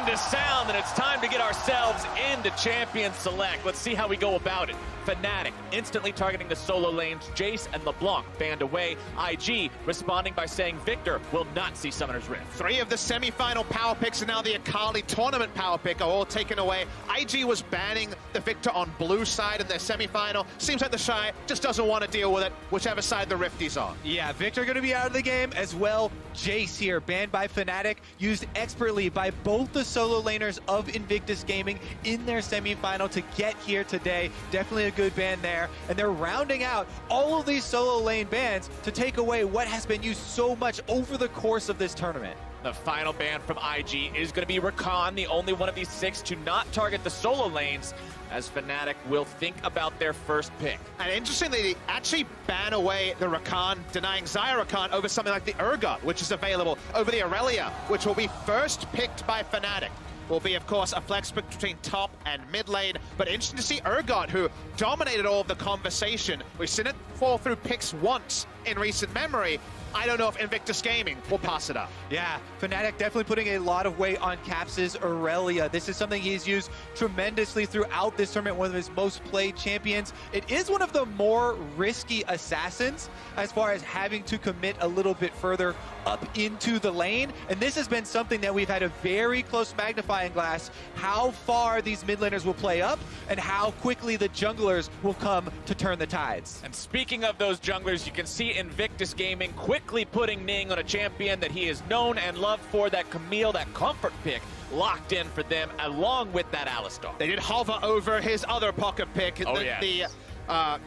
to sound, and it's time to get ourselves into Champion Select. Let's see how we go about it. Fnatic instantly targeting the solo lanes. Jace and LeBlanc banned away. IG responding by saying Victor will not see Summoner's Rift. 3 of the semi-final power picks and now the Akali tournament power pick are all taken away. IG was banning the Victor on blue side in their semi-final. Seems like the Shy just doesn't want to deal with it, whichever side the Rifty's on. Yeah, Victor going to be out of the game as well. Jace here, banned by Fnatic, used expertly by both the solo laners of Invictus Gaming in their semi-final to get here today. Definitely a good ban there. And they're rounding out all of these solo lane bans to take away what has been used so much over the course of this tournament. The final ban from IG is going to be Rakan, the only one of these 6 to not target the solo lanes, as Fnatic will think about their first pick. And interestingly, they actually ban away the Rakan, denying Xayah Rakan over something like the Urgot, which is available, over the Aurelia, which will be first picked by Fnatic. Will be, of course, a flex pick between top and mid lane, but interesting to see Urgot, who dominated all of the conversation. We've seen it fall through picks once in recent memory. I don't know if Invictus Gaming will pass it up. Yeah, Fnatic definitely putting a lot of weight on Caps' Aurelia. This is something he's used tremendously throughout this tournament, one of his most played champions. It is one of the more risky assassins as far as having to commit a little bit further up into the lane. And this has been something that we've had a very close magnifying glass, how far these mid laners will play up and how quickly the junglers will come to turn the tides. And speaking of those junglers, you can see Invictus Gaming quickly putting Ning on a champion that he is known and loved for, that Camille, that comfort pick, locked in for them, along with that Alistar. They did hover over his other pocket pick, the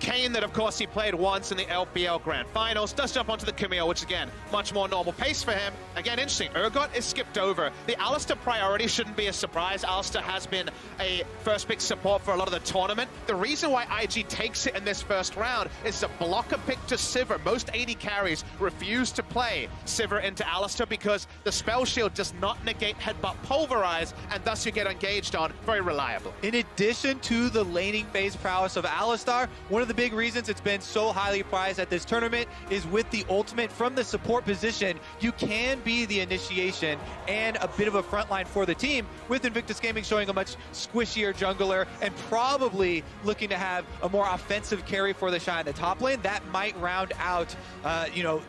Kayn that, of course, he played once in the LPL Grand Finals. Does jump onto the Camille, which, again, much more normal pace for him. Again, interesting. Urgot is skipped over. The Alistar priority shouldn't be a surprise. Alistar has been a first-pick support for a lot of the tournament. The reason why IG takes it in this first round is a blocker pick to Sivir. Most AD carries refuse to play Sivir into Alistar because the spell shield does not negate Headbutt Pulverize, and thus you get engaged on very reliably. In addition to the laning phase prowess of Alistar, one of the big reasons it's been so highly prized at this tournament is with the ultimate from the support position, you can be the initiation and a bit of a frontline for the team, with Invictus Gaming showing a much squishier jungler and probably looking to have a more offensive carry for the Shy in the top lane. That might round out,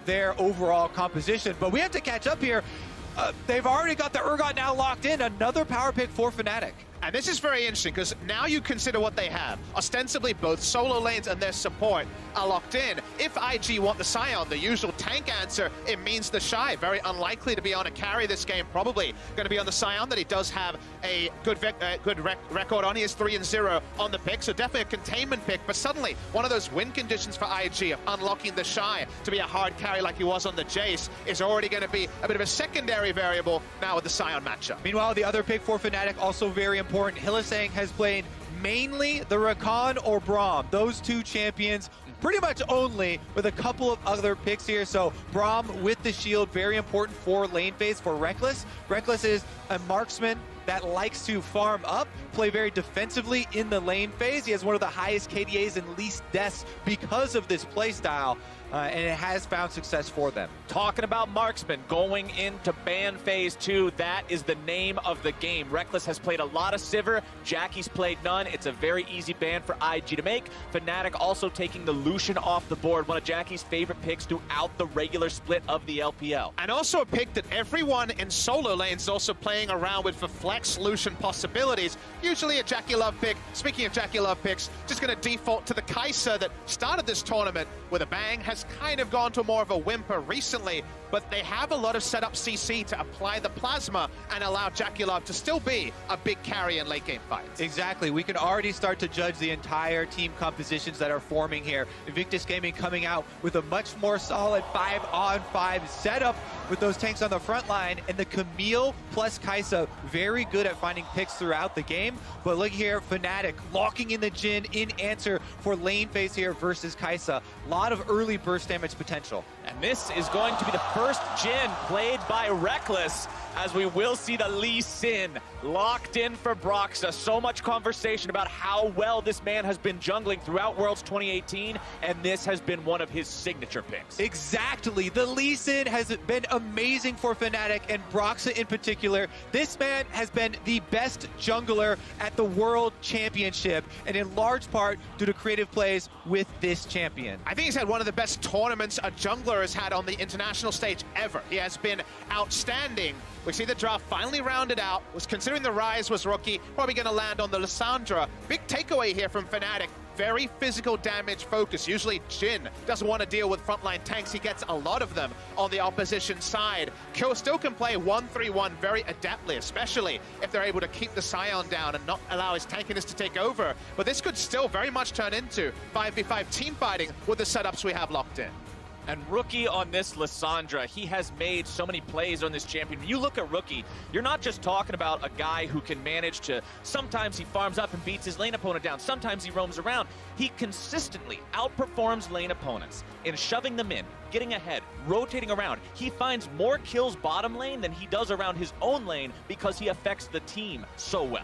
their overall composition. But we have to catch up here. They've already got the Urgot now locked in, another power pick for Fnatic. And this is very interesting because now you consider what they have. Ostensibly, both solo lanes and their support are locked in. If IG want the Scion, the usual tank answer, it means the Shy. Very unlikely to be on a carry this game, probably going to be on the Scion that he does have a good record on. He is 3-0 on the pick, so definitely a containment pick. But suddenly, one of those win conditions for IG of unlocking the Shy to be a hard carry like he was on the Jace is already going to be a bit of a secondary variable now with the Scion matchup. Meanwhile, the other pick for Fnatic also very important. Hylissang has played mainly the Rakan or Braum. Those two champions pretty much only, with a couple of other picks here. So Braum with the shield, very important for lane phase for Rekkles. Rekkles is a marksman that likes to farm up, play very defensively in the lane phase. He has one of the highest KDAs and least deaths because of this playstyle, and it has found success for them. Talking about marksman, going into ban phase 2, that is the name of the game. Rekkles has played a lot of Sivir, Jackie's played none. It's a very easy ban for IG to make. Fnatic also taking the Lucian off the board, one of Jackie's favorite picks throughout the regular split of the LPL. And also a pick that everyone in solo lanes is also playing around with for flex Lucian possibilities. Usually a Jackie Love pick. Speaking of Jackie Love picks, just going to default to the Kai'Sa that started this tournament with a bang, has kind of gone to more of a whimper recently, but they have a lot of setup CC to apply the plasma and allow Jackie Love to still be a big carry in late game fights. Exactly. We can already start to judge the entire team compositions that are forming here. Invictus Gaming coming out with a much more solid 5-on-5 setup with those tanks on the front line, and the Camille plus Kai'Sa very good at finding picks throughout the game. But look here, Fnatic locking in the Jhin in answer for lane phase here versus Kai'Sa. A lot of early burst damage potential. And this is going to be the first Jhin played by Reckless, as we will see the Lee Sin locked in for Broxah. So much conversation about how well this man has been jungling throughout Worlds 2018, and this has been one of his signature picks. Exactly. The Lee Sin has been amazing for Fnatic, and Broxah in particular. This man has been the best jungler at the World Championship, and in large part due to creative plays with this champion. I think he's had one of the best tournaments a jungler has had on the international stage ever. He has been outstanding. We see the draft finally rounded out. Was considering the Rise was rookie, probably going to land on the Lissandra. Big takeaway here from Fnatic. Very physical damage focus. Usually Jhin doesn't want to deal with frontline tanks. He gets a lot of them on the opposition side. Kill still can play 1-3-1 very adeptly, especially if they're able to keep the Scion down and not allow his tankiness to take over. But this could still very much turn into 5v5 team fighting with the setups we have locked in. And Rookie on this Lissandra, he has made so many plays on this champion. When you look at Rookie, you're not just talking about a guy who can manage to, sometimes he farms up and beats his lane opponent down, sometimes he roams around. He consistently outperforms lane opponents in shoving them in, getting ahead, rotating around. He finds more kills bottom lane than he does around his own lane because he affects the team so well.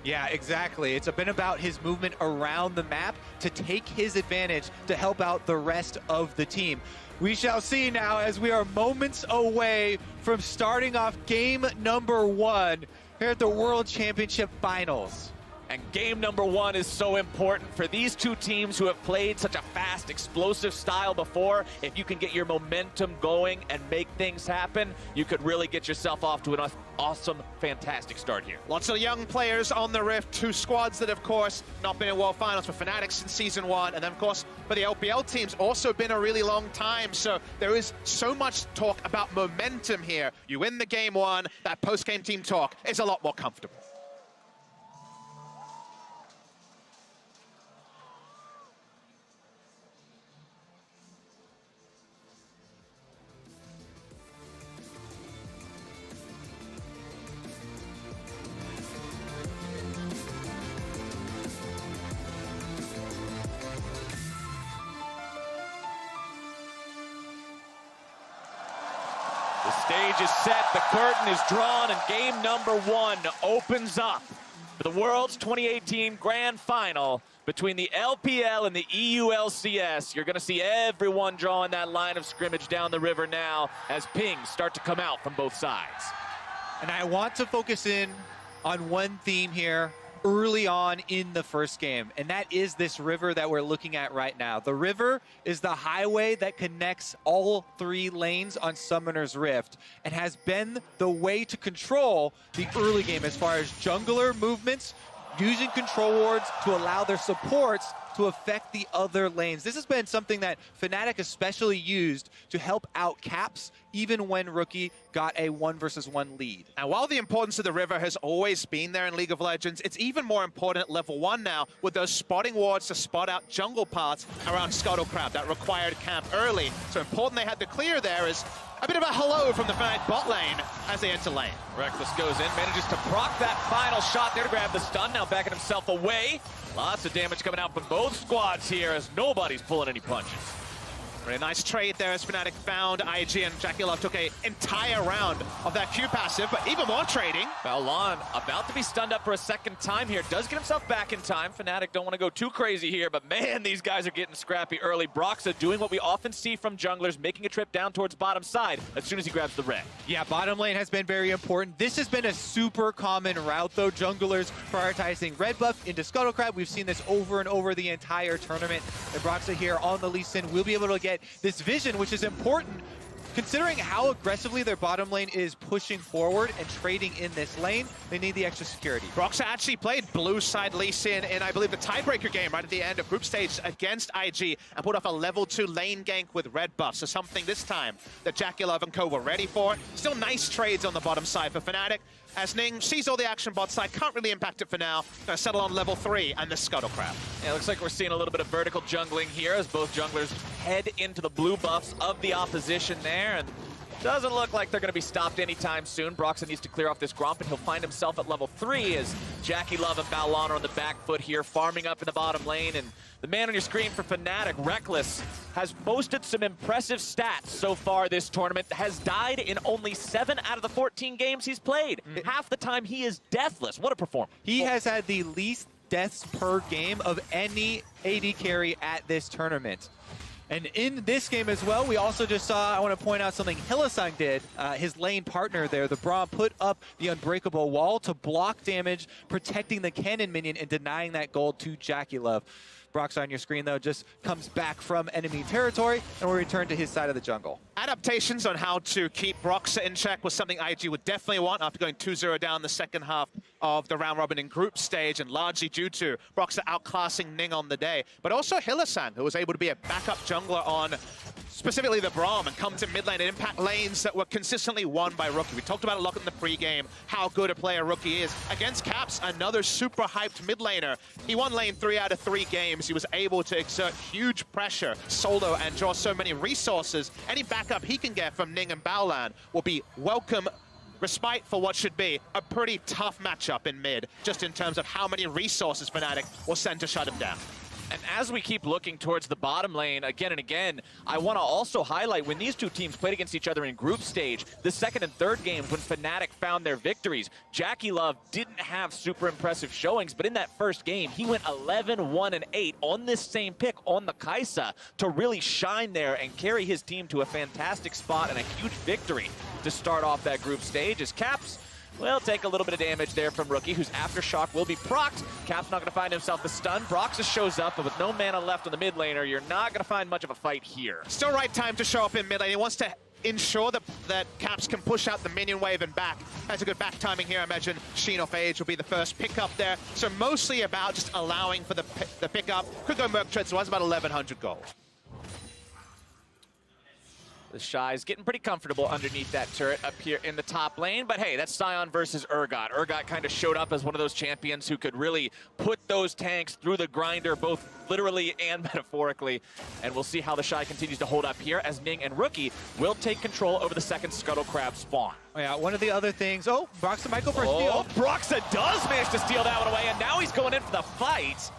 Yeah, exactly. It's been about his movement around the map to take his advantage to help out the rest of the team. We shall see now as we are moments away from starting off game number 1 here at the World Championship Finals. And game number 1 is so important for these two teams who have played such a fast, explosive style before. If you can get your momentum going and make things happen, you could really get yourself off to an awesome, fantastic start here. Lots of young players on the Rift, 2 squads that, of course, not been in World Finals for Fnatic since Season 1, and then, of course, for the LPL teams, also been a really long time, so there is so much talk about momentum here. You win the game 1, that post-game team talk is a lot more comfortable. The stage is set, the curtain is drawn, and game number 1 opens up for the World's 2018 Grand Final between the LPL and the EULCS. You're going to see everyone drawing that line of scrimmage down the river now as pings start to come out from both sides. And I want to focus in on one theme here early on in the first game, and that is this river that we're looking at right now. The river is the highway that connects all 3 lanes on Summoner's Rift and has been the way to control the early game as far as jungler movements, using control wards to allow their supports to affect the other lanes. This has been something that Fnatic especially used to help out Caps, even when Rookie got a 1 versus 1 lead. And while the importance of the river has always been there in League of Legends, it's even more important at level 1 now with those spotting wards to spot out jungle paths around Scuttle Crab that required camp early. So important they had to clear there is a bit of a hello from the Fnatic bot lane as they enter lane. Reckless goes in, manages to proc that final shot there to grab the stun, now backing himself away. Lots of damage coming out from both squads here as nobody's pulling any punches. Very nice trade there as Fnatic found IG, and JackeyLove took an entire round of that Q passive, but even more trading. Baolan about to be stunned up for a second time here. Does get himself back in time. Fnatic don't want to go too crazy here, but man, these guys are getting scrappy early. Broxah doing what we often see from junglers, making a trip down towards bottom side as soon as he grabs the red. Yeah, bottom lane has been very important. This has been a super common route, though. Junglers prioritizing red buff into Scuttle Crab. We've seen this over and over the entire tournament. And Broxah here on the Lee Sin will be able to get this vision, which is important considering how aggressively their bottom lane is pushing forward and trading in this lane. They need the extra security. Broxah actually played blue side Lee Sin in, I believe, the tiebreaker game right at the end of group stage against IG and put off a level 2 lane gank with red buff. So something this time that JackeyLove and co were ready for. Still nice trades on the bottom side for Fnatic. As Ning sees all the action bot side, can't really impact it for now. Gonna settle on level 3 and the Scuttle Crab. Yeah, looks like we're seeing a little bit of vertical jungling here as both junglers head into the blue buffs of the opposition there. And Doesn't look like they're going to be stopped anytime soon. Broxah needs to clear off this Gromp, and he'll find himself at level 3 as Jackie Love and Baulon are on the back foot here, farming up in the bottom lane. And the man on your screen for Fnatic, Reckless, has posted some impressive stats so far this tournament, has died in only 7 out of the 14 games he's played. Half the time he is deathless. What a performance. He has had the least deaths per game of any AD carry at this tournament. And in this game as well, we also just saw, I want to point out something Hylissang did. His lane partner there, the Braum, put up the unbreakable wall to block damage, protecting the cannon minion and denying that gold to Jackie Love. Broxah on your screen, though, just comes back from enemy territory and will return to his side of the jungle. Adaptations on how to keep Broxah in check was something IG would definitely want after going 2-0 down the second half of the round robin in group stage, and largely due to Broxah outclassing Ning on the day. But also Hylissang, who was able to be a backup jungler on specifically the Braum and come to mid lane and impact lanes that were consistently won by Rookie. We talked about a lot in the pregame, how good a player Rookie is. Against Caps, another super hyped mid laner. He won lane 3 out of 3 games. He was able to exert huge pressure solo and draw so many resources. Any backup he can get from Ning and Baolan will be welcome respite for what should be a pretty tough matchup in mid, just in terms of how many resources Fnatic will send to shut him down. And as we keep looking towards the bottom lane again and again, I want to also highlight when these two teams played against each other in group stage, the second and third games when Fnatic found their victories, Jackie Love didn't have super impressive showings, but in that first game, he went 11-1-8 on this same pick on the Kai'Sa to really shine there and carry his team to a fantastic spot and a huge victory to start off that group stage as Caps will take a little bit of damage there from Rookie, whose Aftershock will be procced. Cap's not going to find himself the stun. Broxah shows up, but with no mana left on the mid laner, you're not going to find much of a fight here. Still right time to show up in mid lane. He wants to ensure that Caps can push out the minion wave and back. Has a good back timing here. I imagine Sheen of Age will be the first pickup there. So mostly about just allowing for the pickup. Could go Merc Tread, so it's about 1,100 gold. The Shy's getting pretty comfortable underneath that turret up here in the top lane. But hey, that's Sion versus Urgot. Urgot kind of showed up as one of those champions who could really put those tanks through the grinder, both literally and metaphorically. And we'll see how the Shy continues to hold up here as Ning and Rookie will take control over the second Scuttle Crab spawn. Oh, yeah, one of the other things. Oh, Broxah might go for a steal. Broxah does manage to steal that one away, and now he's going in for the fight.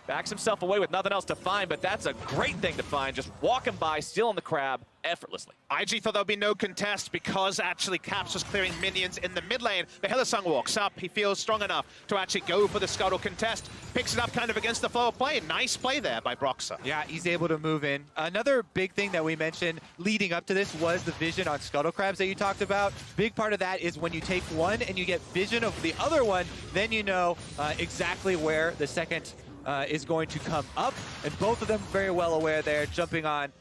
Backs himself away with nothing else to find, but that's a great thing to find. Just walking by, stealing the crab effortlessly. IG thought there'll be no contest because actually Caps was clearing minions in the mid lane. The Hylissang walks up. He feels strong enough to actually go for the Scuttle contest. Picks it up kind of against the flow of play. Nice play there by Broxah. Yeah, he's able to move in. Another big thing that we mentioned leading up to this was the vision on Scuttle Crabs that you talked about. Big part of that is when you take one and you get vision of the other one, then you know exactly where the second is going to come up, and both of them very well aware there, jumping on.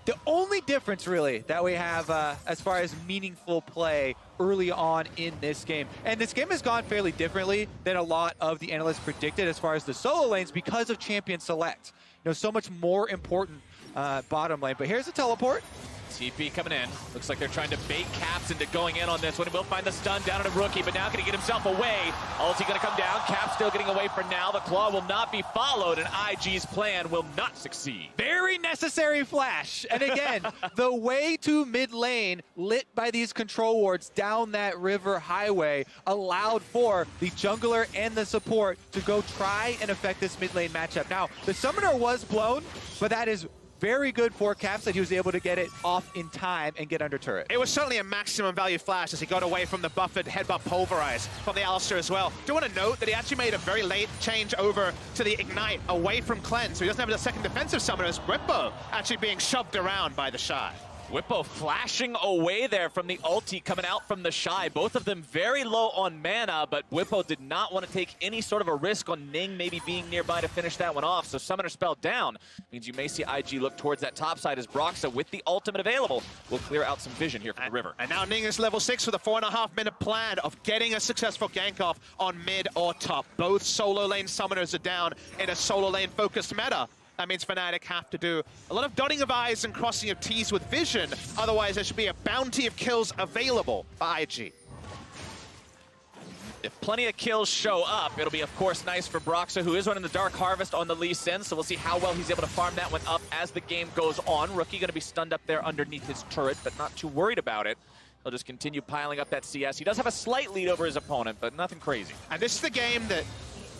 The only difference really that we have as far as meaningful play early on in this game, and this game has gone fairly differently than a lot of the analysts predicted as far as the solo lanes because of champion select. You know, so much more important bottom lane, but here's the teleport. TP coming in. Looks like they're trying to bait Caps into going in on this one. He will find the stun down on a Rookie, but now going to get himself away. Ulti going to come down. Caps still getting away for now. The claw will not be followed, and IG's plan will not succeed. Very necessary flash. And again, the way to mid lane, lit by these control wards down that river highway, allowed for the jungler and the support to go try and affect this mid lane matchup. Now, the summoner was blown, but that is very good for Caps that he was able to get it off in time and get under turret. It was certainly a maximum value flash as he got away from the buffered headbutt Pulverize from the Alistar as well. Do want to note that he actually made a very late change over to the Ignite away from Cleanse, so he doesn't have a second defensive summoner as Whippo actually being shoved around by the Shy. Whippo flashing away there from the ulti coming out from the Shy. Both of them very low on mana, but Whippo did not want to take any sort of a risk on Ning maybe being nearby to finish that one off. So Summoner Spell down means you may see IG look towards that top side as Broxah, with the ultimate available, will clear out some vision here from the river. And now Ning is level 6 with a 4.5 minute plan of getting a successful gank off on mid or top. Both solo lane summoners are down in a solo lane focused meta. That means Fnatic have to do a lot of dotting of I's and crossing of T's with vision. Otherwise, there should be a bounty of kills available by IG. If plenty of kills show up, it'll be, of course, nice for Broxa, who is running the Dark Harvest on the Lee Sin, so we'll see how well he's able to farm that one up as the game goes on. Rookie going to be stunned up there underneath his turret, but not too worried about it. He'll just continue piling up that CS. He does have a slight lead over his opponent, but nothing crazy. And this is the game that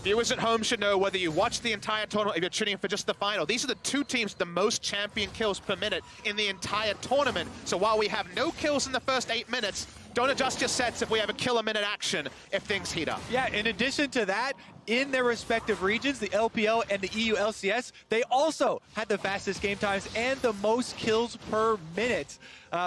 viewers at home should know, whether you watch the entire tournament, if you're tuning in for just the final. These are the two teams with the most champion kills per minute in the entire tournament. So while we have no kills in the first 8 minutes, don't adjust your sets if we have a kill a minute action if things heat up. Yeah, in addition to that, in their respective regions, the LPL and the EU LCS, they also had the fastest game times and the most kills per minute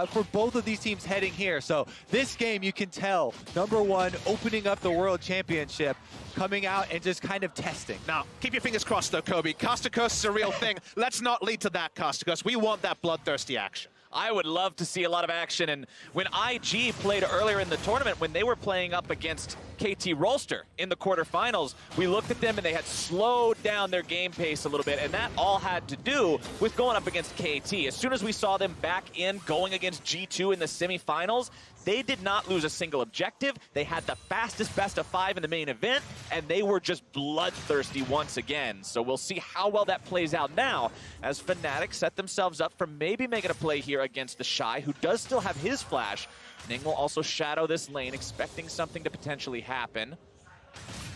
for both of these teams heading here. So this game, you can tell, number one, opening up the World Championship, coming out and just kind of testing. Now, keep your fingers crossed though, Kobe. Caster Curse is a real thing. Let's not lead to that, Caster Curse. We want that bloodthirsty action. I would love to see a lot of action, and when IG played earlier in the tournament, when they were playing up against KT Rolster in the quarterfinals, we looked at them and they had slowed down their game pace a little bit, and that all had to do with going up against KT. As soon as we saw them back in going against G2 in the semifinals, they did not lose a single objective. They had the fastest best of 5 in the main event, and they were just bloodthirsty once again. So we'll see how well that plays out now as Fnatic set themselves up for maybe making a play here against the Shy, who does still have his flash. Ning will also shadow this lane, expecting something to potentially happen.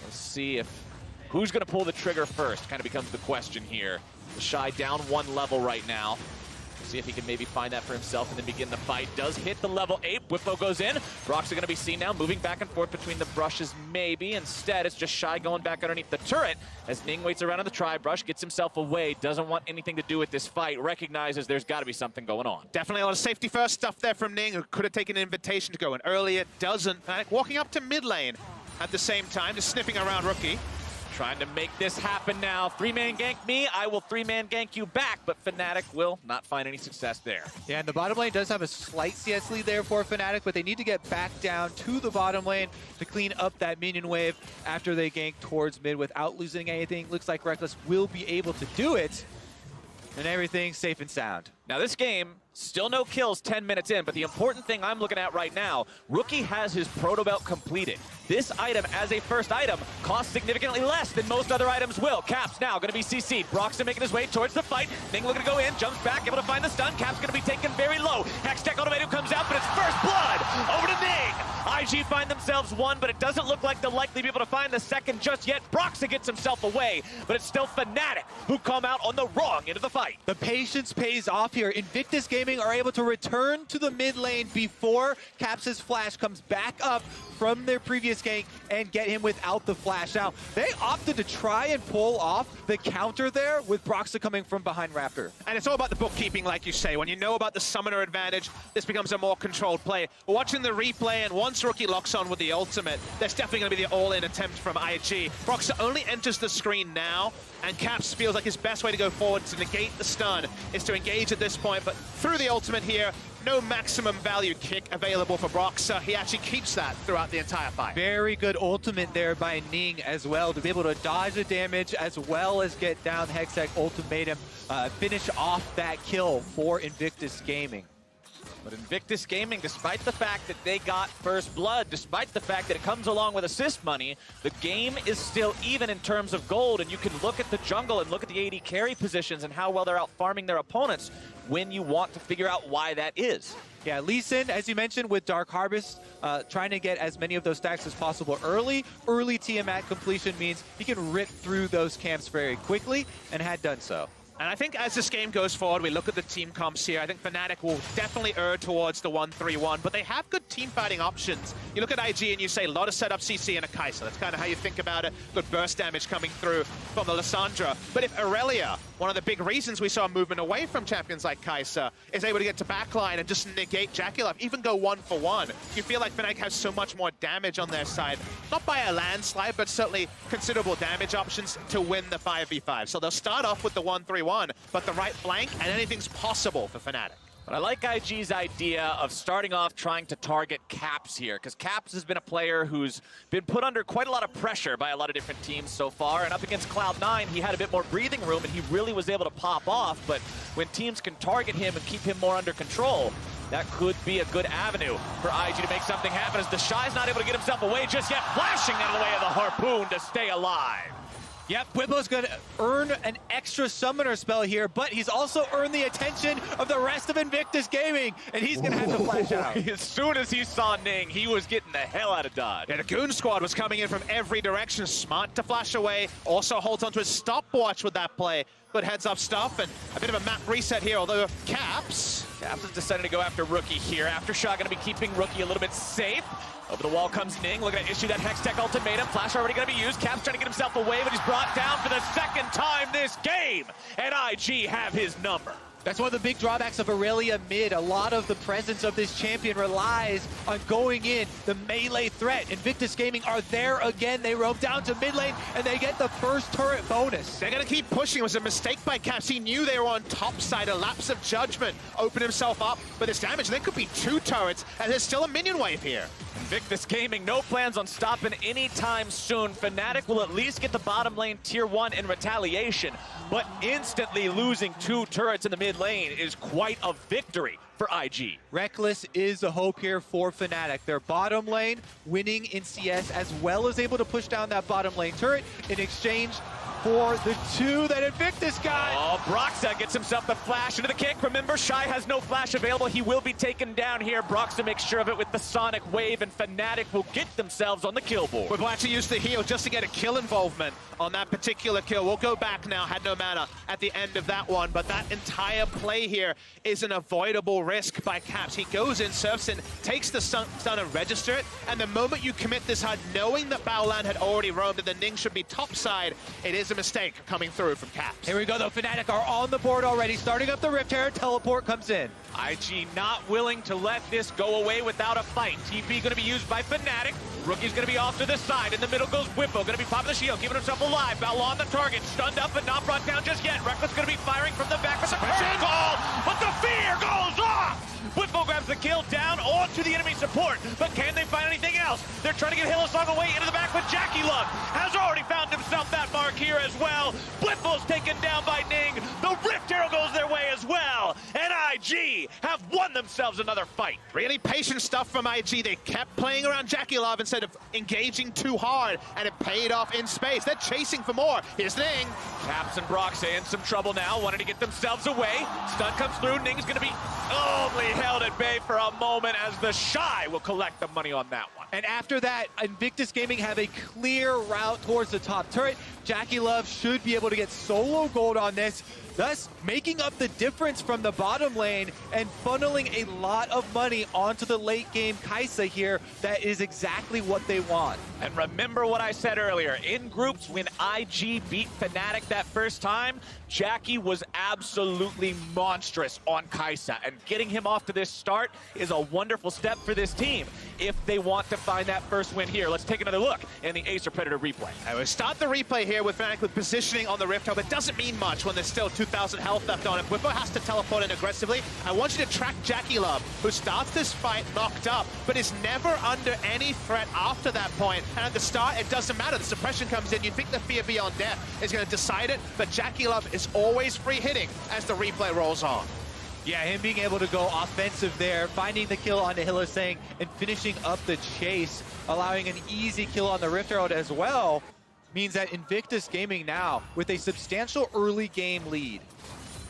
Let's see if who's going to pull the trigger first kind of becomes the question here. The Shy down 1 level right now. See if he can maybe find that for himself and then begin the fight. Does hit the level 8. Whippo goes in. Broxa going to be seen now, moving back and forth between the brushes maybe. Instead, it's just Shy going back underneath the turret as Ning waits around on the tri-brush, gets himself away, doesn't want anything to do with this fight, recognizes there's got to be something going on. Definitely a lot of safety first stuff there from Ning, who could have taken an invitation to go in earlier, doesn't. Walking up to mid lane at the same time, just sniffing around Rookie. Trying to make this happen now. 3-man gank me, I will 3-man gank you back, but Fnatic will not find any success there. Yeah, and the bottom lane does have a slight CS lead there for Fnatic, but they need to get back down to the bottom lane to clean up that minion wave after they gank towards mid without losing anything. Looks like Reckless will be able to do it, and everything's safe and sound. Now this game, still no kills 10 minutes in, but the important thing I'm looking at right now, Rookie has his proto belt completed. This item, as a first item, costs significantly less than most other items will. Caps now going to be CC'd. Broxton making his way towards the fight. Ning looking to go in, jumps back, able to find the stun. Caps going to be taken very low. Hextech Ultimatum comes out, but it's first blood over to Ning. IG find themselves one, but it doesn't look like they'll likely be able to find the second just yet. Broxton gets himself away, but it's still Fnatic who come out on the wrong end of the fight. The patience pays off here. Invictus Gaming are able to return to the mid lane before Caps' flash comes back up from their previous gank and get him without the flash. Now, they opted to try and pull off the counter there with Broxa coming from behind Raptor. And it's all about the bookkeeping, like you say. When you know about the summoner advantage, this becomes a more controlled play. Watching the replay, and once Rookie locks on with the ultimate, there's definitely going to be the all-in attempt from IG. Broxa only enters the screen now, and Caps feels like his best way to go forward to negate the stun is to engage at this point, but through the ultimate here, no maximum value kick available for Broxa. He actually keeps that throughout the entire fight. Very good ultimate there by Ning as well to be able to dodge the damage as well as get down Hextech Ultimatum, finish off that kill for Invictus Gaming. But Invictus Gaming, despite the fact that they got first blood, despite the fact that it comes along with assist money, the game is still even in terms of gold, and you can look at the jungle and look at the AD carry positions and how well they're out farming their opponents when you want to figure out why that is. Yeah, Lee Sin, as you mentioned, with Dark Harvest, trying to get as many of those stacks as possible early. Early Tiamat completion means he can rip through those camps very quickly, and had done so. And I think as this game goes forward, we look at the team comps here. I think Fnatic will definitely err towards the 1-3-1, but they have good team fighting options. You look at IG and you say a lot of setup CC and a Kai'Sa. That's kind of how you think about it. Good burst damage coming through from the Lissandra. But if Aurelia, one of the big reasons we saw movement away from champions like Kai'Sa, is able to get to backline and just negate Jackie-Love, even go 1-for-1, you feel like Fnatic has so much more damage on their side. Not by a landslide, but certainly considerable damage options to win the 5v5. So they'll start off with the 1-3-1, but the right flank, and anything's possible for Fnatic. But I like IG's idea of starting off trying to target Caps here, because Caps has been a player who's been put under quite a lot of pressure by a lot of different teams so far, and up against Cloud9, he had a bit more breathing room, and he really was able to pop off, but when teams can target him and keep him more under control, that could be a good avenue for IG to make something happen, as the Shy's not able to get himself away just yet, flashing out of the way of the harpoon to stay alive. Yep, Bwipo's going to earn an extra summoner spell here, but he's also earned the attention of the rest of Invictus Gaming, and he's going to have to flash out. As soon as he saw Ning, he was getting the hell out of dodge. Yeah, the Goon Squad was coming in from every direction. Smart to flash away. Also holds onto his stopwatch with that play. Good heads-up stuff, and a bit of a map reset here, although Caps has decided to go after Rookie here. Aftershock going to be keeping Rookie a little bit safe. Over the wall comes Ning, looking to issue that Hextech ultimatum. Flash already going to be used. Caps trying to get himself away, but he's brought down for the second time this game. And IG have his number. That's one of the big drawbacks of Aurelia mid. A lot of the presence of this champion relies on going in, the melee threat. Invictus Gaming are there again. They roam down to mid lane, and they get the first turret bonus. They're going to keep pushing. It was a mistake by Caps. He knew they were on top side. A lapse of judgment. Opened himself up for this damage. There could be 2 turrets, and there's still a minion wave here. Invictus Gaming, no plans on stopping anytime soon. Fnatic will at least get the bottom lane tier 1 in retaliation, but instantly losing 2 turrets in the mid lane is quite a victory for IG. Reckless is the hope here for Fnatic. Their bottom lane winning in CS, as well as able to push down that bottom lane turret in exchange for the 2 that Invictus got. Oh, Broxa gets himself the flash into the kick. Remember, Shy has no flash available. He will be taken down here. Broxa makes sure of it with the Sonic Wave, and Fnatic will get themselves on the kill board. We'll actually use the heal just to get a kill involvement on that particular kill. We'll go back now. Had no mana at the end of that one, but that entire play here is an avoidable risk by Caps. He goes in, surfs in, takes the stun and register it, and the moment you commit this HUD, knowing that Baolan had already roamed and the Ning should be topside, it is a mistake coming through from Caps. Here we go, though. Fnatic are on the board already, starting up the Rift Terror. Teleport comes in. IG not willing to let this go away without a fight. TP going to be used by Fnatic. Rookie's going to be off to the side. In the middle goes Bwipo, going to be popping the shield, keeping himself alive. Balon on the target, stunned up but not brought down just yet. Reckless going to be firing from the back with the curtain ball, but the fear goes off! Bwipo grabs the kill down onto the enemy support, but can they find anything else? They're trying to get Hillsong away into the back, but Jackie Love has already found himself that mark here as well. Bwipo's taken down by Ning. The Rift Arrow goes their way as well, and IG have won themselves another fight. Really patient stuff from IG. They kept playing around Jackie Love instead of engaging too hard, and it paid off in space. They're chasing for more. Here's Ning. Caps and Broxa in some trouble now, wanting to get themselves away. Stun comes through. Ning's going to be only held at bay for a moment, as the Shy will collect the money on that one. And after that, Invictus Gaming have a clear route towards the top turret. Jackie Love should be able to get solo gold on this, thus making up the difference from the bottom lane and funneling a lot of money onto the late game Kai'Sa here. That is exactly what they want. And remember what I said earlier, in groups when IG beat Fnatic that first time, Jackie was absolutely monstrous on Kai'Sa, and getting him off to this start is a wonderful step for this team if they want to find that first win here. Let's take another look in the Acer Predator replay. I will start the replay here with Fnatic with positioning on the Rift Hub. It doesn't mean much when there's still 2,000 health left on it. Bwipo has to teleport in aggressively. I want you to track Jackie Love, who starts this fight knocked up, but is never under any threat after that point. And at the start, it doesn't matter. The suppression comes in. You think the fear beyond death is going to decide it, but Jackie Love is always free hitting as the replay rolls on. Yeah, him being able to go offensive there, finding the kill onto Hillsong and finishing up the chase, allowing an easy kill on the Rift Herald as well, means that Invictus Gaming now with a substantial early game lead.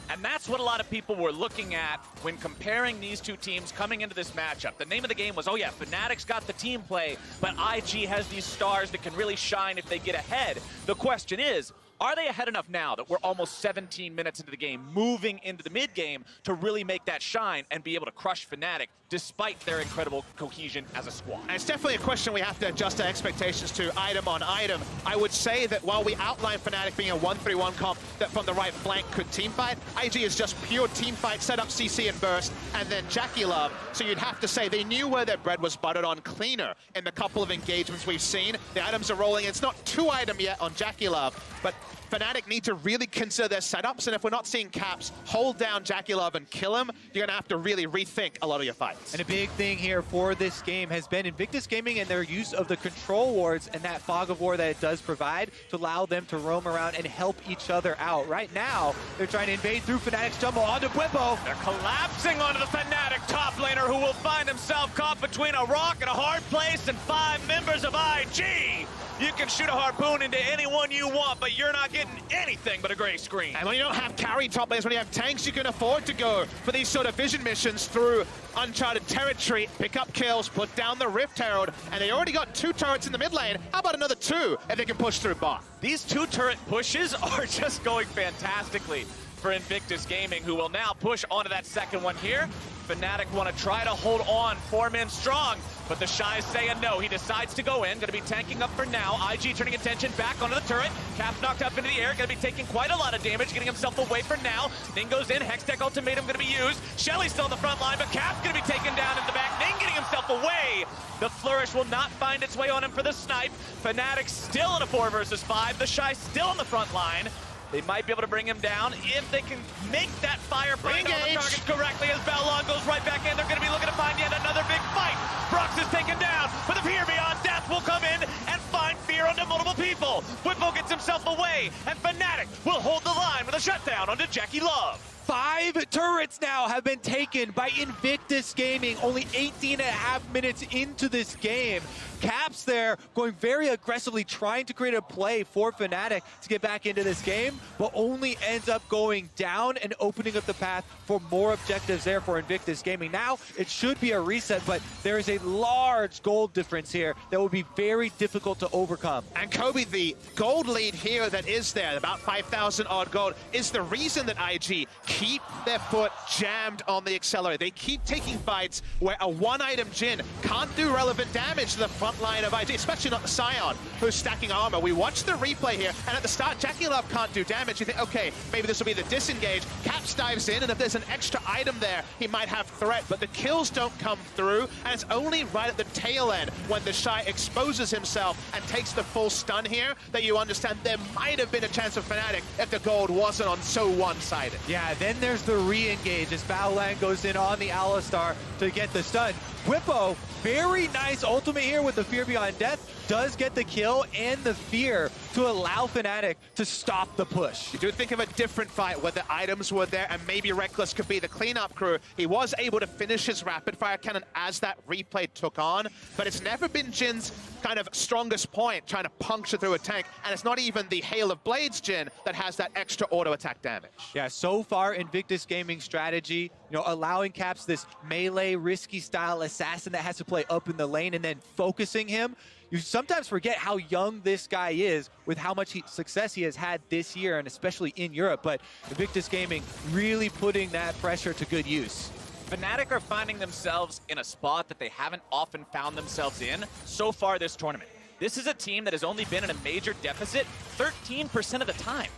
And that's what a lot of people were looking at when comparing these two teams coming into this matchup. The name of the game was, oh yeah, Fnatic's got the team play, but IG has these stars that can really shine if they get ahead. The question is, are they ahead enough now that we're almost 17 minutes into the game, moving into the mid game to really make that shine and be able to crush Fnatic despite their incredible cohesion as a squad? And it's definitely a question we have to adjust our expectations to item on item. I would say that while we outline Fnatic being a 1-3-1 comp that from the right flank could teamfight, IG is just pure teamfight, set up CC and burst, and then Jackie Love. So you'd have to say they knew where their bread was buttered on cleaner in the couple of engagements we've seen. The items are rolling. It's not 2 item yet on Jackie Love, but Fnatic need to really consider their setups, and if we're not seeing Caps hold down Jackie Love and kill him, you're gonna have to really rethink a lot of your fights. And a big thing here for this game has been Invictus Gaming and their use of the control wards and that fog of war that it does provide to allow them to roam around and help each other out. Right now, they're trying to invade through Fnatic's jungle onto Bwipo. They're collapsing onto the Fnatic top laner, who will find himself caught between a rock and a hard place and 5 members of IG. You can shoot a harpoon into anyone you want, but you're not getting anything but a gray screen. And when you don't have carry top laners, when you have tanks, you can afford to go for these sort of vision missions through uncharted territory, pick up kills, put down the Rift Herald, and they already got 2 turrets in the mid lane. How about another 2 if they can push through bot? These 2 turret pushes are just going fantastically for Invictus Gaming, who will now push onto that second one here. Fnatic want to try to hold on, 4 men strong, but the Shy is saying no. He decides to go in, going to be tanking up for now. IG turning attention back onto the turret. Cap knocked up into the air, going to be taking quite a lot of damage, getting himself away for now. Ning goes in, Hextech ultimatum going to be used. Shelly's still on the front line, but Cap's going to be taken down in the back. Ning getting himself away. The flourish will not find its way on him for the snipe. Fnatic still in a 4 versus 5. The Shy still on the front line. They might be able to bring him down if they can make that fire find on the target correctly as Balon goes right back in. They're going to be looking to find yet another big fight. Brox is taken down, but the Fear Beyond Death will come in and find fear onto multiple people. Bwipo gets himself away, and Fnatic will hold the line with a shutdown onto Jackie Love. 5 turrets now have been taken by Invictus Gaming, only 18.5 minutes into this game. Caps there going very aggressively, trying to create a play for Fnatic to get back into this game, but only ends up going down and opening up the path for more objectives there for Invictus Gaming. Now, it should be a reset, but there is a large gold difference here that will be very difficult to overcome. And Kobe, the gold lead here that is there, about 5,000 odd gold, is the reason that IG keep their foot jammed on the accelerator. They keep taking fights where a 1-item Jhin can't do relevant damage to the front line of IG, especially not the Scion, who's stacking armor. We watched the replay here, and at the start, Jackie Love can't do damage. You think, okay, maybe this will be the disengage. Caps dives in, and if there's an extra item there, he might have threat, but the kills don't come through, and it's only right at the tail end when the Shy exposes himself and takes the full stun here that you understand there might have been a chance of Fnatic if the gold wasn't on so one-sided. Yeah, then there's the re-engage as Baolang goes in on the Alistar to get the stun. Bwipo, very nice ultimate here with the Fear Beyond Death, does get the kill and the fear to allow Fnatic to stop the push. You do think of a different fight where the items were there and maybe Reckless could be the cleanup crew. He was able to finish his rapid fire cannon as that replay took on, but it's never been Jin's kind of strongest point, trying to puncture through a tank, and it's not even the Hail of Blades Jhin that has that extra auto attack damage. Yeah, so far Invictus Gaming strategy, allowing Caps this melee risky style assassin that has to play up in the lane and then focusing him. You sometimes forget how young this guy is with how much success he has had this year, and especially in Europe, but Invictus Gaming really putting that pressure to good use. Fnatic are finding themselves in a spot that they haven't often found themselves in so far this tournament. This is a team that has only been in a major deficit 13% of the time.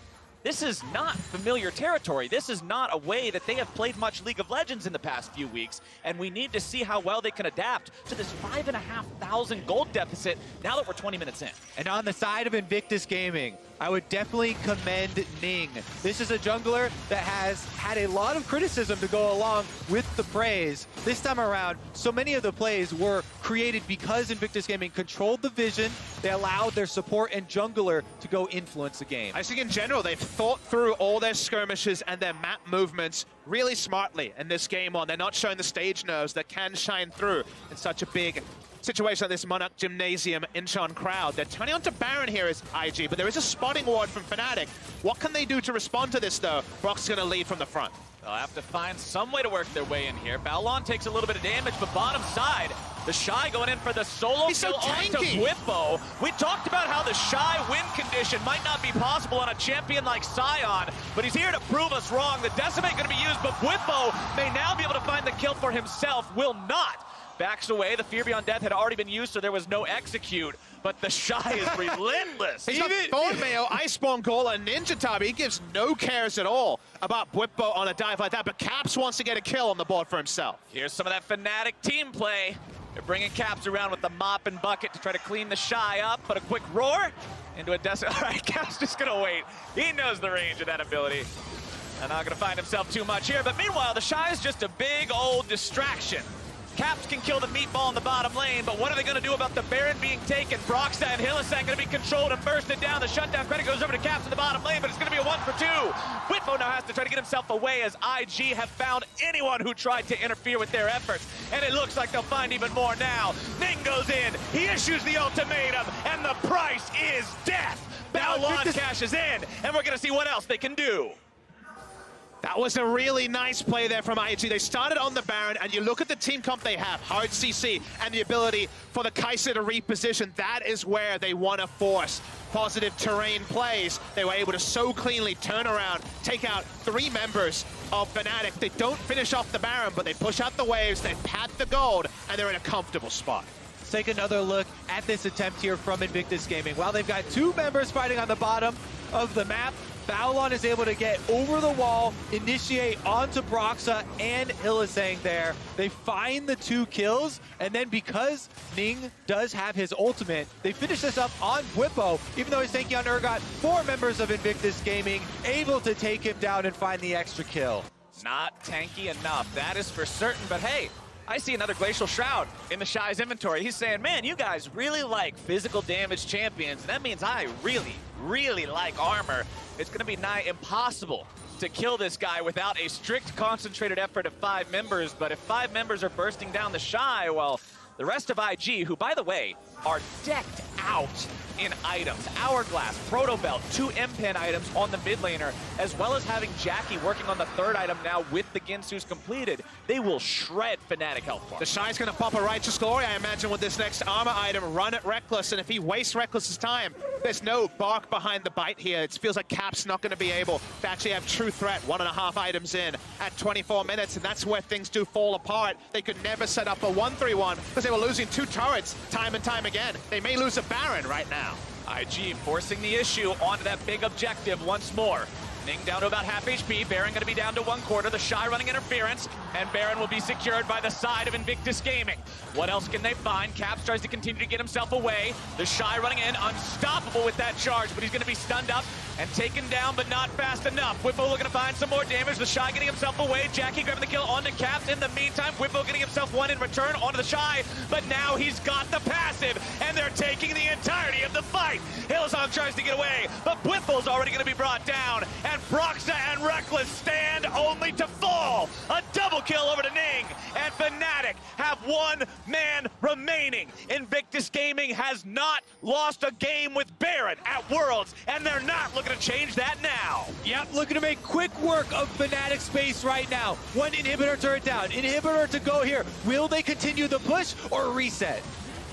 This is not familiar territory. This is not a way that they have played much League of Legends in the past few weeks, and we need to see how well they can adapt to this 5,500 gold deficit now that we're 20 minutes in. And on the side of Invictus Gaming, I would definitely commend Ning. This is a jungler that has had a lot of criticism to go along with the praise. This time around, so many of the plays were created because Invictus Gaming controlled the vision. They allowed their support and jungler to go influence the game. I think in general, they've thought through all their skirmishes and their map movements really smartly in this game on. They're not showing the stage nerves that can shine through in such a big situation like this Monarch Gymnasium Incheon crowd. They're turning onto Baron here as IG, but there is a spotting ward from Fnatic. What can they do to respond to this, though? Brox is going to lead from the front. They'll have to find some way to work their way in here. Balon takes a little bit of damage, but bottom side, the Shy going in for the solo kill onto Bwipo. We talked about how the Shy win condition might not be possible on a champion like Scion, but he's here to prove us wrong. The Decimate going to be used, but Bwipo may now be able to find the kill for himself. Will not. Backs away. The Fear Beyond Death had already been used, so there was no execute. But the Shy is relentless. He's got Thorn Mail, Iceborne Gola, Ninja Tabi. He gives no cares at all about Bwipo on a dive like that, but Caps wants to get a kill on the board for himself. Here's some of that Fnatic team play. They're bringing Caps around with the mop and bucket to try to clean the Shy up, but a quick roar into a desert. All right, Caps just gonna wait. He knows the range of that ability. And not gonna find himself too much here, but meanwhile, the Shy is just a big old distraction. Caps can kill the meatball in the bottom lane, but what are they going to do about the Baron being taken? Broxah and Hylissang going to be controlled and bursted down. The shutdown credit goes over to Caps in the bottom lane, but it's going to be a 1 for 2. Whitbo now has to try to get himself away as IG have found anyone who tried to interfere with their efforts, and it looks like they'll find even more now. Ning goes in, he issues the ultimatum, and the price is death. Balon cashes in, and we're going to see what else they can do. That was a really nice play there from IG. They started on the Baron, and you look at the team comp they have, hard CC, and the ability for the Kai'Sa to reposition. That is where they want to force positive terrain plays. They were able to so cleanly turn around, take out 3 members of Fnatic. They don't finish off the Baron, but they push out the waves, they pad the gold, and they're in a comfortable spot. Let's take another look at this attempt here from Invictus Gaming. While they've got 2 members fighting on the bottom of the map, Balon is able to get over the wall, initiate onto Broxah and Hylissang there. They find the 2 kills, and then because Ning does have his ultimate, they finish this up on Whippo, even though he's taking on Urgot. 4 members of Invictus Gaming able to take him down and find the extra kill. Not tanky enough, that is for certain, but hey, I see another Glacial Shroud in the Shy's inventory. He's saying, man, you guys really like physical damage champions, and that means I really like armor. It's going to be nigh impossible to kill this guy without a strict, concentrated effort of 5 members. But if 5 members are bursting down the Shy, well, the rest of IG, who, by the way, are decked out in items. Hourglass, Proto Belt, 2 M-Pen items on the mid laner, as well as having Jackie working on the 3rd item now with the Ginsu's completed. They will shred Fnatic health bar. The Shy's going to pop a Righteous Glory, I imagine, with this next armor item, run at Reckless, and if he wastes Reckless's time, there's no bark behind the bite here. It feels like Cap's not going to be able to actually have true threat 1.5 items in at 24 minutes, and that's where things do fall apart. They could never set up a 1-3-1 because they were losing 2 turrets time and time again. They may lose a Baron right now. IG forcing the issue onto that big objective once more. Ning down to about half HP, Baron going to be down to 1/4, the Shy running interference, and Baron will be secured by the side of Invictus Gaming. What else can they find? Caps tries to continue to get himself away. The Shy running in, unstoppable with that charge, but he's going to be stunned up and taken down, but not fast enough. Whippo looking to find some more damage. The Shy getting himself away. Jackie grabbing the kill onto Caps. In the meantime, Whippo getting himself 1 in return onto the Shy, but now he's got the passive, and they're taking the entirety of the fight. Hillsong tries to get away, but Whippo's already going to be brought down, and Broxah and Reckless stand only to fall. A double kill over to Ning, and Fnatic have 1 man remaining. Invictus Gaming has not lost a game with Baron at Worlds, and they're not looking to change that now. Yep, looking to make quick work of Fnatic space right now. 1 inhibitor turret down, inhibitor to go here. Will they continue the push or reset?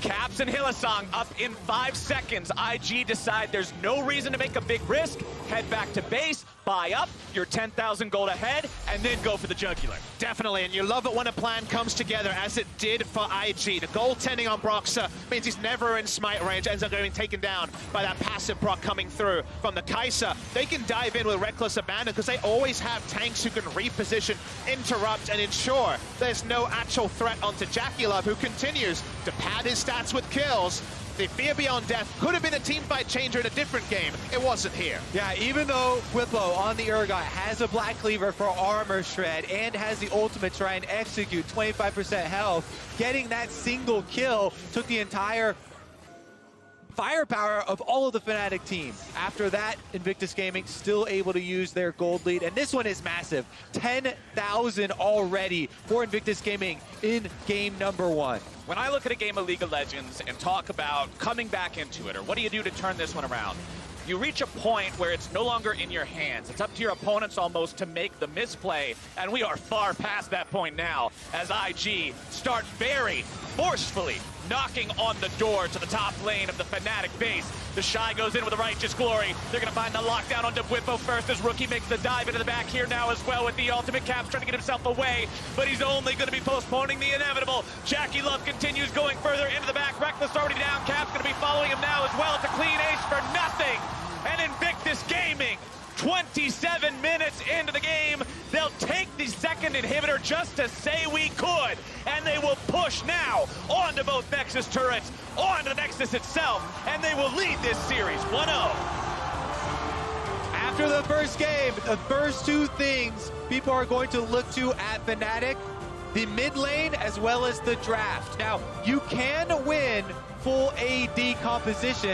Caps and Hylissang up in 5 seconds. IG decide there's no reason to make a big risk. Head back to base, buy up, you're 10,000 gold ahead, and then go for the jugular. Definitely, and you love it when a plan comes together, as it did for IG. The goaltending on Broxah means he's never in smite range, ends up getting taken down by that passive proc coming through from the Kai'Sa. They can dive in with Reckless Abandon because they always have tanks who can reposition, interrupt, and ensure there's no actual threat onto Jackie Love, who continues to pad his stats with kills. The Fear Beyond Death could have been a teamfight changer in a different game. It wasn't here. Yeah, even though Whippo on the Urgot has a Black Cleaver for armor shred and has the ultimate try and execute 25% health, getting that single kill took the entire firepower of all of the Fnatic team. After that, Invictus Gaming still able to use their gold lead, and this one is massive. 10,000 already for Invictus Gaming in game number 1. When I look at a game of League of Legends and talk about coming back into it, or what do you do to turn this one around? You reach a point where it's no longer in your hands. It's up to your opponents almost to make the misplay, and we are far past that point now as IG start very forcefully knocking on the door to the top lane of the Fnatic base. The Shy goes in with a Righteous Glory. They're going to find the lockdown onto Whippo first as Rookie makes the dive into the back here now as well with the ultimate. Caps trying to get himself away, but he's only going to be postponing the inevitable. Jackie Love continues going further into the back. Reckless already down. Caps going to be following him now as well. It's a clean ace for nothing. And Invictus Gaming, 27 minutes into the game, they'll take the second second inhibitor just to say we could. And they will push now onto both Nexus turrets, onto the Nexus itself, and they will lead this series 1-0. After the first game, the first two things people are going to look to at Fnatic, the mid lane as well as the draft. Now, you can win full AD composition.